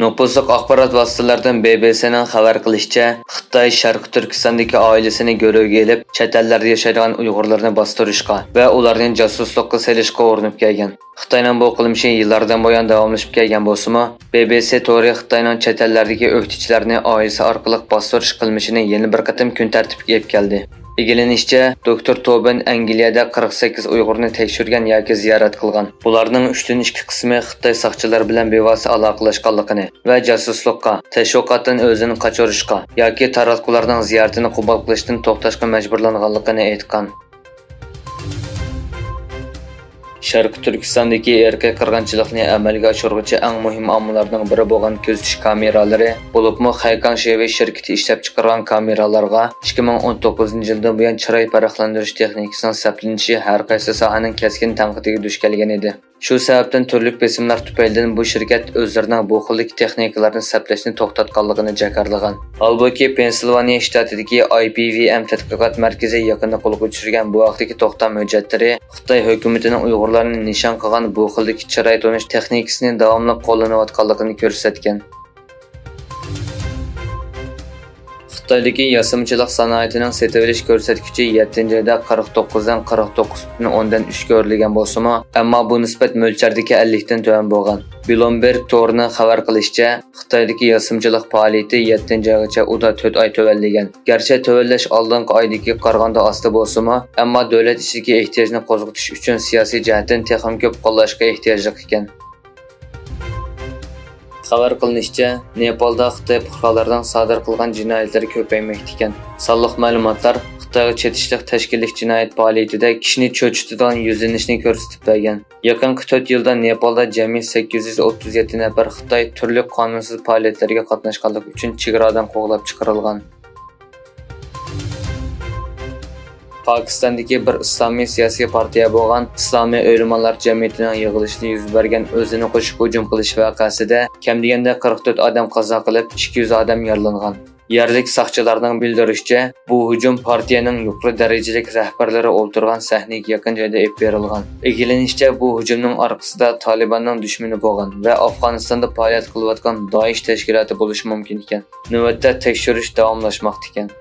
Nüfuzluq axborot vositalaridan BBC'ning xabar qilishicha, Xitoy Sharq Turkistondagi oilasini görevga elib, chet ellarda yashaydigan Uyg'urlarni bostirishga va ularni josuslikqa selishga urinib kelgan. Xitoyning bu qilmishi yillardan buyon davomlashib kelgan bo'lsa-mu, BBC to'g'ri Xitoyning chet ellardagi o'qituvchilarni oilasi orqali bostirish qilmishini yana bir qatim kun tartibiga olib keldi. Egilenishicha, Dr. Tobin Angliyada 48 Uyg'urni tekshirgan yoki ziyorat qilgan. Bularning 3dan 2 qismi Xitoy soqchilari bilan bevosita aloqalashganligini va josuslikqa, tashviqotdan o'zini qochirishga yoki taratqularning ziyoratini qabul qilishdan to'xtashga majburlanganligini aytgan. Sharq Turkistondagi erkak qirg'inchilikni amalga oshiruvchi eng muhim omillarning biri bo'lgan kuzatish kameralari, bo'libmi Haykang Shevi shirkati ishlab chiqargan kameralarga 2019-yildan buyon chiroy farqlantirish texnikasining saplanishi har qaysi sohaning keskin tanqidiga duch kelgan edi. Shu sababdan turli besimlar tufaylidan bu shirkat o'zlarining bu xillik texnikalarni saplashni to'xtatganligini jakarlagan. Holbuki Pensilvaniya shtatidagi IPVM tadqiqot markazi yaqinda qo'lga tushirgan bu vaqtdagi to'xtam hujjatlari Xitoy hukumatining Uyg'urlarni nishon qilgan bu xildagi chiroy to'nish texnikasini davomli qo'llanayotganligini ko'rsatgan. Xitoydagi yasimchilik sanoatining sotib-olish ko'rsatkichi 7-oyda 49 dan 49.10 3 ko'rilgan bo'lsa-mu, ammo bu nisbat mo'ljardagi 50 dan tuvan bo'lgan. Bloomberg to'g'rining xabar qilishicha, Xitoydagi yasimchilik faoliyati 7-oygacha uda 4 oy tuvanlagan. Garchi tuvanlash oldingi oydagi qaraganda osti bo'lsa-mu, ammo davlat ishiga ehtiyojni qo'zg'atish uchun siyosiy jihatdan texnik ko'p qo'llashga ehtiyojli ekan. Xabar qilinishicha, Nepalda Xitoy fuqarolarining sodir qilgan jinoyatlari ko'paymoqda ekan. Sonliq ma'lumotlar Xitoyga chetishlik tashkillik jinoyat faoliyatida kishini cho'chitadigan yuzlanishni ko'rsatib bergan. Yaqinqi 4 yilda Nepalda jami 837 nafar Xitoy turli qonunsiz faoliyatlarga qatnashganlik uchun chegaradan qo'g'lab chiqarilgan. Pokistondagi bir islomiy siyosiy partiya bo'lgan Islomiy o'ylamonlar jamiyatining yig'ilishida yuz bergan o'zini qo'shib hujum qilish voqeasida kam deganda 44 odam qazo qilib, 200 odam yaralangan. Yerlik soqchilarning bildirishicha, bu hujum partiyaning yuqori darajali rahbarlari o'ltirgan sahnaga yaqin joyda olib berilgan. Egilenishicha, bu hujumning orqasida Talibanning dushmani bo'lgan va Afg'onistonda faoliyat qilayotgan Daesh tashkiloti bo'lishi mumkin ekan. Navbatda tekshirish davomlashmoqda ekan.